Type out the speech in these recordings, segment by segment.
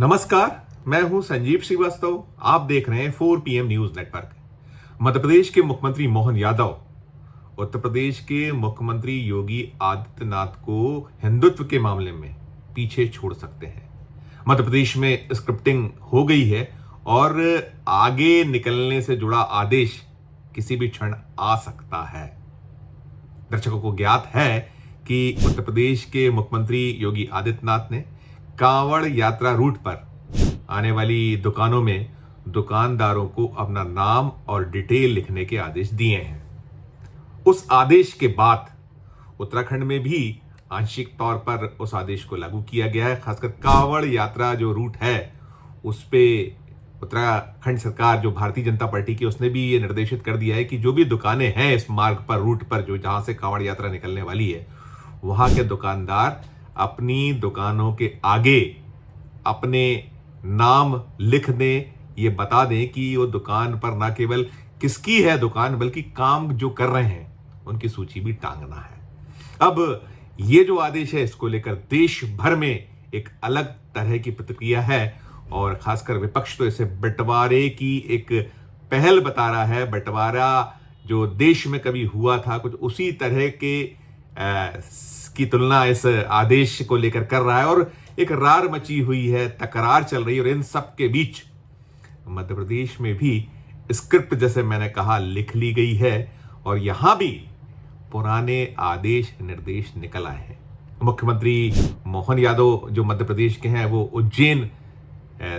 नमस्कार, मैं हूं संजीव श्रीवास्तव। आप देख रहे हैं 4 PM news network. Madhya Pradesh के मुख्यमंत्री मोहन यादव उत्तर प्रदेश के मुख्यमंत्री योगी आदित्यनाथ को हिंदुत्व के मामले में पीछे छोड़ सकते हैं। मध्य प्रदेश में स्क्रिप्टिंग हो गई है और आगे निकलने से जुड़ा आदेश किसी भी क्षण आ सकता है। दर्शकों को ज्ञात है कि उत्तर प्रदेश के मुख्यमंत्री योगी आदित्यनाथ ने कांवड़ यात्रा रूट पर आने वाली दुकानों में दुकानदारों को अपना नाम और डिटेल लिखने के आदेश दिए हैं। उस आदेश के बाद उत्तराखंड में भी आंशिक तौर पर उस आदेश को लागू किया गया है। खासकर कांवड़ यात्रा जो रूट है उस पे उत्तराखंड सरकार जो भारतीय जनता पार्टी की, उसने भी ये निर्देशित कर दिया है कि जो भी दुकानें हैं इस मार्ग पर, रूट पर, जो जहां से कांवड़ यात्रा निकलने वाली है, वहां के दुकानदार अपनी दुकानों के आगे अपने नाम लिख दें, ये बता दें कि वो दुकान पर ना केवल किसकी है दुकान, बल्कि काम जो कर रहे हैं उनकी सूची भी टांगना है। अब ये जो आदेश है, इसको लेकर देश भर में एक अलग तरह की प्रतिक्रिया है और खासकर विपक्ष तो इसे बंटवारे की एक पहल बता रहा है। बंटवारा जो देश में कभी हुआ था, कुछ उसी तरह के की तुलना इस आदेश को लेकर कर रहा है और एक रार मची हुई है, तकरार चल रही है। और इन सब के बीच मध्य प्रदेश में भी स्क्रिप्ट, जैसे मैंने कहा, लिख ली गई है और यहां भी पुराने आदेश निर्देश निकल आए हैं। मुख्यमंत्री मोहन यादव जो मध्य प्रदेश के हैं, वो उज्जैन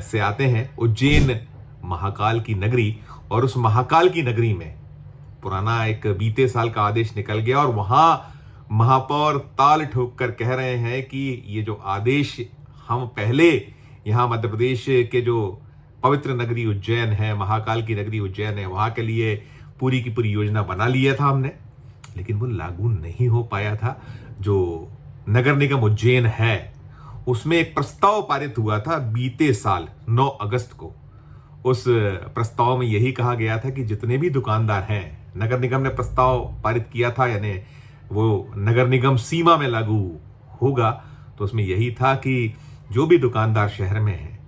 से आते हैं। उज्जैन महाकाल की नगरी, और उस महाकाल की नगरी में पुराना एक बीते साल का आदेश निकल गया और वहां महापौर ताल ठोक कर कह रहे हैं कि ये जो आदेश हम पहले यहां मध्य प्रदेश के जो पवित्र नगरी उज्जैन है, महाकाल की नगरी उज्जैन है, वहां के लिए पूरी की पूरी योजना बना लिया था हमने, लेकिन वो लागू नहीं हो पाया था। जो नगर निगम उज्जैन है उसमें एक प्रस्ताव पारित हुआ था बीते साल 9 अगस्त को। उस प्रस्ताव में यही कहा गया था कि जितने भी दुकानदार हैं, नगर निगम ने प्रस्ताव पारित किया था, यानी वो नगर निगम सीमा में लागू होगा, तो उसमें यही था कि जो भी दुकानदार शहर में हैं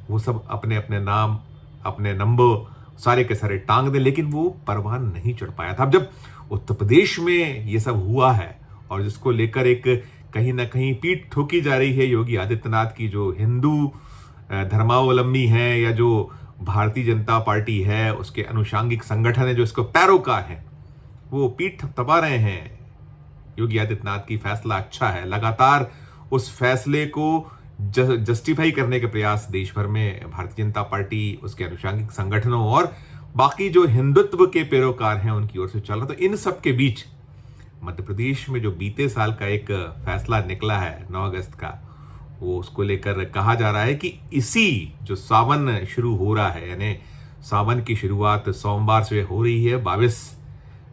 वो सब अपने अपने नाम, अपने नंबर सारे के सारे टांग दें, लेकिन वो परवान नहीं चढ़ पाया था। अब जब उत्तर प्रदेश में ये सब हुआ है और जिसको लेकर एक कहीं ना कहीं पीठ ठोकी जा रही है योगी आदित्यनाथ की, जो हिंदू धर्मावलंबी हैं या जो भारतीय जनता पार्टी है उसके अनुषांगिक संगठन है जो इसको पैरोकार है, वो पीठ थपथपा रहे हैं योगी आदित्यनाथ की फैसला अच्छा है। लगातार उस फैसले को जस्टिफाई करने के प्रयास देश भर में भारतीय जनता पार्टी, उसके अनुषांगिक संगठनों और बाकी जो हिंदुत्व के पैरोकार हैं उनकी ओर से चल रहा। तो इन सब के बीच मध्य प्रदेश में जो बीते साल का एक फैसला निकला है 9 अगस्त का, वो उसको लेकर कहा जा रहा है कि इसी जो सावन शुरू हो रहा है, यानी सावन की शुरुआत सोमवार से हो रही है, 22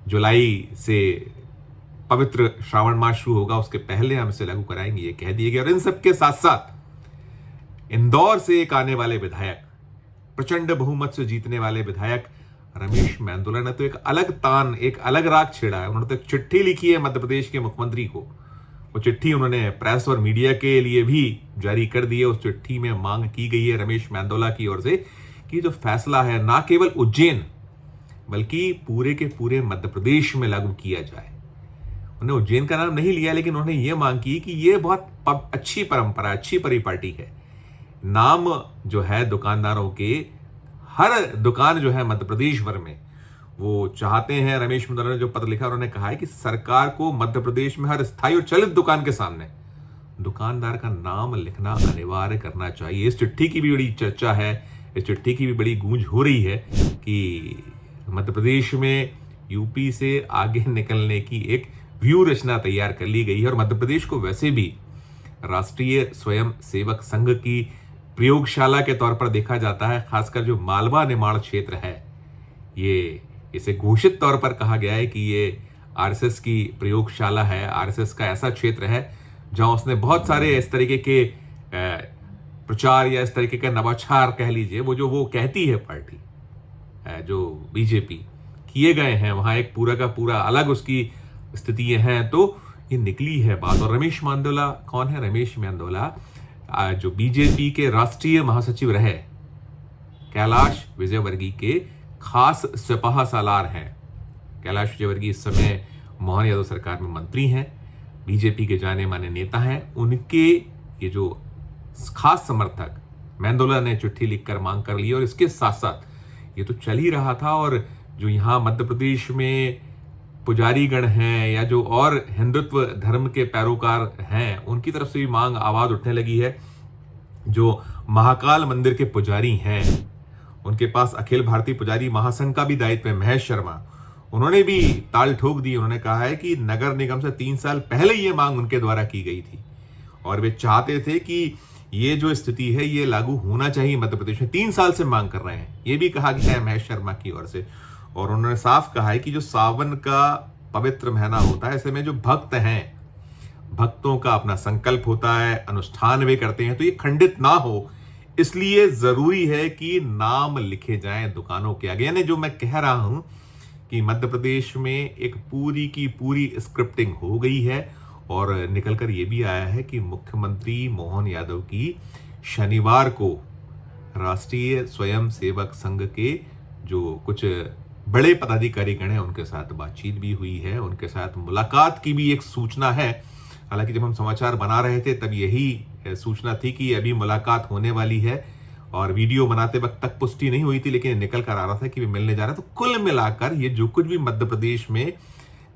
जुलाई से पवित्र श्रावण मास शुरू होगा, उसके पहले हम इसे लागू कराएंगे, ये कह दिए गए। और इन सबके साथ साथ इंदौर से एक आने वाले विधायक, प्रचंड बहुमत से जीतने वाले विधायक रमेश मेंदोला ने तो एक अलग तान, एक अलग राग छेड़ा है। उन्होंने तो एक चिट्ठी लिखी है मध्य प्रदेश के मुख्यमंत्री को। वो चिट्ठी उन्होंने प्रेस और मीडिया के लिए भी जारी कर दी है। उस चिट्ठी में मांग की गई है रमेश मेंदोला की ओर से कि जो फैसला है ना केवल उज्जैन बल्कि पूरे के पूरे मध्य प्रदेश में लागू किया जाए। उन्होंने उज्जैन का नाम नहीं लिया, लेकिन उन्होंने ये मांग की कि ये बहुत अच्छी परंपरा, अच्छी परिपाटी है। नाम जो है दुकानदारों के, हर दुकान जो है मध्य प्रदेश भर में, वो चाहते हैं। रमेश मेंदोला ने जो पत्र लिखा, उन्होंने कहा है कि सरकार को मध्य प्रदेश में हर स्थायी और चलित दुकान के सामने दुकानदार का नाम लिखना अनिवार्य करना चाहिए। इस चिट्ठी की भी बड़ी चर्चा है, इस चिट्ठी की भी बड़ी गूंज हो रही है कि मध्य प्रदेश में यूपी से आगे निकलने की एक व्यू रचना तैयार कर ली गई है। और मध्य प्रदेश को वैसे भी राष्ट्रीय स्वयं सेवक संघ की प्रयोगशाला के तौर पर देखा जाता है। खासकर जो मालवा निमाड़ क्षेत्र है, ये इसे घोषित तौर पर कहा गया है कि ये आरएसएस की प्रयोगशाला है। आरएसएस का ऐसा क्षेत्र है जहां उसने बहुत सारे इस तरीके के प्रचार या इस तरीके का नवाचार कह लीजिए, वो कहती है पार्टी, जो बीजेपी, किए गए हैं। वहां एक पूरा का पूरा अलग उसकी स्थितियां हैं। तो ये निकली है बात। और रमेश मेंदोला कौन है? रमेश मेंदोला जो बीजेपी के राष्ट्रीय महासचिव रहे कैलाश विजयवर्गीय के खास सिपाह सालार हैं। कैलाश विजयवर्गीय इस समय मोहन यादव सरकार में मंत्री हैं, बीजेपी के जाने माने नेता हैं। उनके ये जो खास समर्थक मेंदोला ने चिट्ठी लिखकर मांग कर ली और इसके साथ साथ ये तो चल ही रहा था। और जो यहाँ मध्य प्रदेश में पुजारीगण हैं या जो और हिंदुत्व धर्म के पैरोकार हैं, उनकी तरफ से भी मांग आवाज उठने लगी है। जो महाकाल मंदिर के पुजारी हैं, उनके पास अखिल भारतीय पुजारी महासंघ का भी दायित्व है, महेश शर्मा, उन्होंने भी ताल ठोक दी। उन्होंने कहा है कि नगर निगम से 3 साल पहले ये मांग उनके द्वारा की गई थी और वे चाहते थे कि ये जो स्थिति है ये लागू होना चाहिए मध्य प्रदेश में। 3 साल से मांग कर रहे हैं, ये भी कहा गया है महेश शर्मा की ओर से। और उन्होंने साफ कहा है कि जो सावन का पवित्र महीना होता है, ऐसे में जो भक्त हैं, भक्तों का अपना संकल्प होता है, अनुष्ठान वे करते हैं, तो ये खंडित ना हो, इसलिए जरूरी है कि नाम लिखे जाएं दुकानों के आगे। यानी जो मैं कह रहा हूं कि मध्य प्रदेश में एक पूरी की पूरी स्क्रिप्टिंग हो गई है और निकलकर ये भी आया है कि मुख्यमंत्री मोहन यादव की शनिवार को राष्ट्रीय स्वयं सेवक संघ के जो कुछ बड़े पदाधिकारी गण हैं उनके साथ बातचीत भी हुई है, उनके साथ मुलाकात की भी एक सूचना है। हालांकि जब हम समाचार बना रहे थे तब यही सूचना थी कि अभी मुलाकात होने वाली है और वीडियो बनाते वक्त तक पुष्टि नहीं हुई थी, लेकिन निकल कर आ रहा था कि वे मिलने जा रहे हैं। तो कुल मिलाकर ये जो कुछ भी मध्य प्रदेश में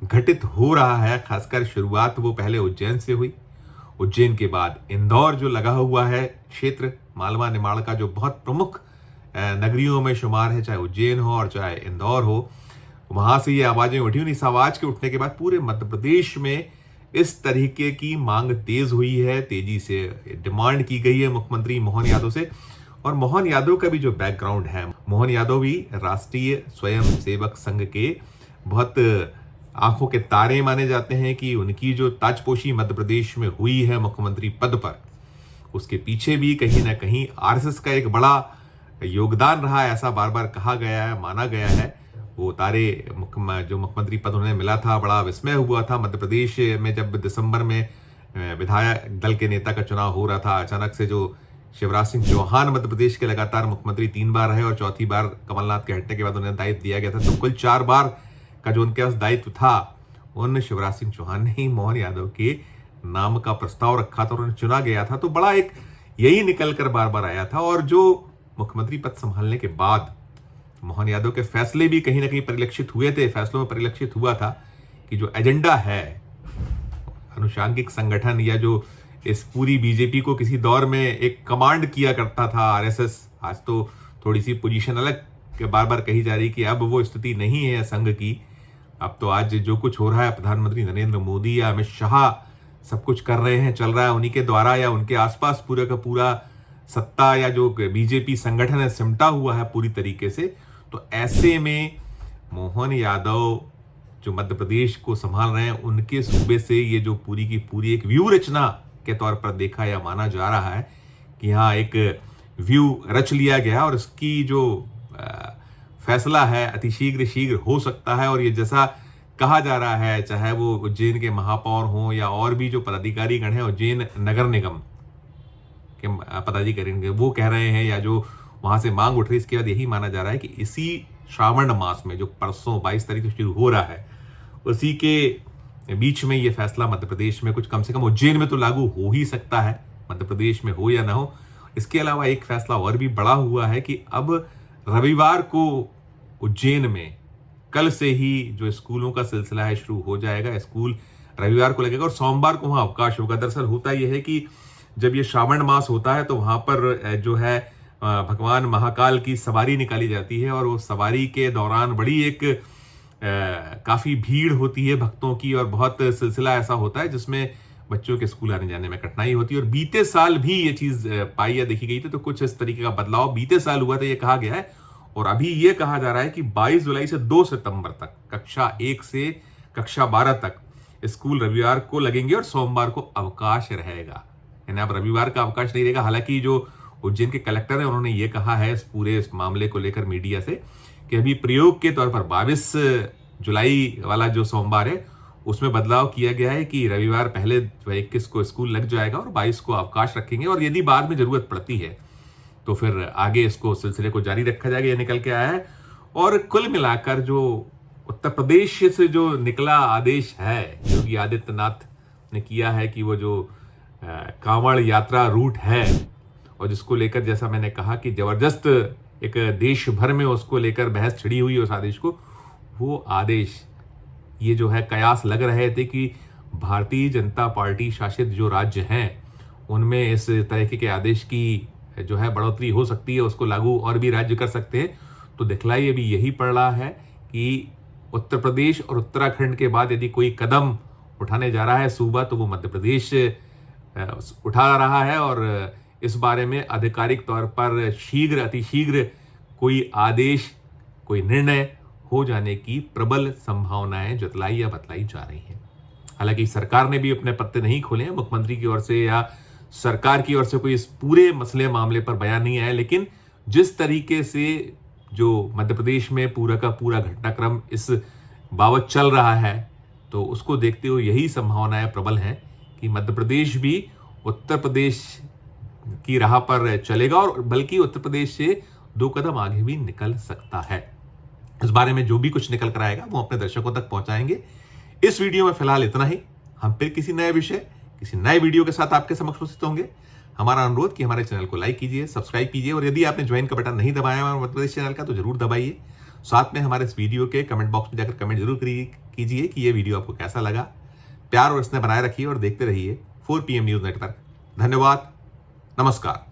घटित हो रहा है, खासकर शुरुआत वो पहले उज्जैन से हुई, उज्जैन के बाद इंदौर जो लगा हुआ है क्षेत्र मालवा निमाड़ का, जो बहुत प्रमुख नगरियों में शुमार है, चाहे उज्जैन हो और चाहे इंदौर हो, वहां से ये आवाजें उठी। इस आवाज के उठने के बाद पूरे मध्य प्रदेश में इस तरीके की मांग तेज हुई है, तेजी से डिमांड की गई है मुख्यमंत्री मोहन यादव से। और मोहन यादव का भी जो बैकग्राउंड है, मोहन यादव भी राष्ट्रीय स्वयं सेवक संघ के बहुत आंखों के तारे माने जाते हैं कि उनकी जो ताजपोशी मध्य प्रदेश में हुई है मुख्यमंत्री पद पर, उसके पीछे भी कहीं ना कहीं आरएसएस का एक बड़ा योगदान रहा है, ऐसा बार बार कहा गया है, माना गया है। वो तारे जो मुख्यमंत्री पद उन्हें मिला था, बड़ा विस्मय हुआ था मध्य प्रदेश में जब दिसंबर में विधायक दल के नेता का चुनाव हो रहा था। अचानक से जो शिवराज सिंह चौहान मध्य प्रदेश के लगातार मुख्यमंत्री 3 बार रहे और चौथी बार कमलनाथ के हटने के बाद उन्हें दायित्व दिया गया था, तो कुल 4 बार का जो उनके पास दायित्व था, उन शिवराज सिंह चौहान ने ही मोहन यादव के नाम का प्रस्ताव रखा था और उन्हें चुना गया था। तो बड़ा एक यही निकल कर बार बार आया था। और जो मुख्यमंत्री पद संभालने के बाद मोहन यादव के फैसले भी कहीं ना कहीं परिलक्षित हुए थे, फैसलों में परिलक्षित हुआ था कि जो एजेंडा है अनुषांगिक संगठन या जो इस पूरी बीजेपी को किसी दौर में एक कमांड किया करता था आरएसएस, आज तो थोड़ी सी पोजीशन अलग के बार बार कही जा रही कि अब वो स्थिति नहीं है संघ की। अब तो आज जो कुछ हो रहा है, प्रधानमंत्री नरेंद्र मोदी या अमित शाह सब कुछ कर रहे हैं, चल रहा है उन्हीं के द्वारा या उनके आसपास पूरा का पूरा सत्ता या जो बीजेपी संगठन है सिमटा हुआ है पूरी तरीके से। तो ऐसे में मोहन यादव जो मध्य प्रदेश को संभाल रहे हैं, उनके सूबे से ये जो पूरी की पूरी एक व्यू रचना के तौर पर देखा या माना जा रहा है कि यहाँ एक व्यू रच लिया गया और इसकी जो फैसला है अतिशीघ्र हो सकता है। और ये जैसा कहा जा रहा है, चाहे वो उज्जैन के महापौर हों या और भी जो पदाधिकारी गण हैं उज्जैन नगर निगम के पदाधिकारी, वो कह रहे हैं या जो वहां से मांग उठ रही, इसके बाद यही माना जा रहा है कि इसी श्रावण मास में जो परसों 22 तारीख से शुरू हो रहा है, उसी के बीच में ये फैसला मध्य प्रदेश में कुछ कम से कम उज्जैन में तो लागू हो ही सकता है, मध्य प्रदेश में हो या ना हो। इसके अलावा एक फैसला और भी बड़ा हुआ है कि अब रविवार को उज्जैन में कल से ही जो स्कूलों का सिलसिला है शुरू हो जाएगा। स्कूल रविवार को लगेगा और सोमवार को वहां अवकाश होगा। दरअसल होता यह है कि जब ये श्रावण मास होता है तो वहां पर जो है भगवान महाकाल की सवारी निकाली जाती है और वो सवारी के दौरान बड़ी एक काफी भीड़ होती है भक्तों की और बहुत सिलसिला ऐसा होता है जिसमें बच्चों के स्कूल आने जाने में कठिनाई होती है। और बीते साल भी ये चीज पाई या देखी गई थी, तो कुछ इस तरीके का बदलाव बीते साल हुआ था, ये कहा गया है। और अभी ये कहा जा रहा है कि 22 जुलाई से 2 सितंबर तक कक्षा 1 से कक्षा 12 तक स्कूल रविवार को लगेंगे और सोमवार को अवकाश रहेगा। यानी अब रविवार का अवकाश नहीं रहेगा। हालांकि जो उज्जैन के कलेक्टर है उन्होंने ये कहा है इस मामले को लेकर मीडिया से कि अभी प्रयोग के तौर पर 22 जुलाई वाला जो सोमवार है उसमें बदलाव किया गया है कि रविवार पहले 21 को स्कूल लग जाएगा और 22 को अवकाश रखेंगे, और यदि बाद में जरूरत पड़ती है तो फिर आगे इसको सिलसिले को जारी रखा जाएगा, ये निकल के आया है। और कुल मिलाकर जो उत्तर प्रदेश से जो निकला आदेश है योगी आदित्यनाथ ने किया है कि वो जो कांवड़ यात्रा रूट है और जिसको लेकर जैसा मैंने कहा कि जबरदस्त एक देश भर में उसको लेकर बहस छिड़ी हुई उस आदेश को, वो आदेश ये जो है कयास लग रहे थे कि भारतीय जनता पार्टी शासित जो राज्य हैं उनमें इस तरीके के आदेश की जो है बढ़ोतरी हो सकती है, उसको लागू और भी राज्य कर सकते हैं। तो दिखलाई अभी यही पड़ रहा है कि उत्तर प्रदेश और उत्तराखंड के बाद यदि कोई कदम उठाने जा रहा है सूबा तो वो मध्य प्रदेश उठा रहा है, और इस बारे में आधिकारिक तौर पर शीघ्र अतिशीघ्र कोई आदेश कोई निर्णय हो जाने की प्रबल संभावनाएं जतलाई या बतलाई जा रही हैं। हालांकि सरकार ने भी अपने पत्ते नहीं खोले हैं, मुख्यमंत्री की ओर से या सरकार की ओर से कोई इस पूरे मसले मामले पर बयान नहीं आया, लेकिन जिस तरीके से जो मध्य प्रदेश में पूरा का पूरा घटनाक्रम इस बाबत चल रहा है तो उसको देखते हुए यही संभावनाएं प्रबल हैं कि मध्य प्रदेश भी उत्तर प्रदेश की राह पर चलेगा और बल्कि उत्तर प्रदेश से 2 कदम आगे भी निकल सकता है। इस बारे में जो भी कुछ निकल कर आएगा वो अपने दर्शकों तक पहुंचाएंगे। इस वीडियो में फिलहाल इतना ही। हम फिर किसी नए विषय किसी नए वीडियो के साथ आपके समक्ष उपस्थित होंगे। हमारा अनुरोध कि हमारे चैनल को लाइक कीजिए, सब्सक्राइब कीजिए, और यदि आपने ज्वाइन का बटन नहीं दबाया हमारे मध्य प्रदेश चैनल का तो जरूर दबाइए। साथ में हमारे इस वीडियो के कमेंट बॉक्स में जाकर कमेंट जरूर कीजिए कि ये वीडियो आपको कैसा लगा। प्यार और स्नेह बनाए रखिए और देखते रहिए 4 PM न्यूज नेटवर्क। धन्यवाद, नमस्कार।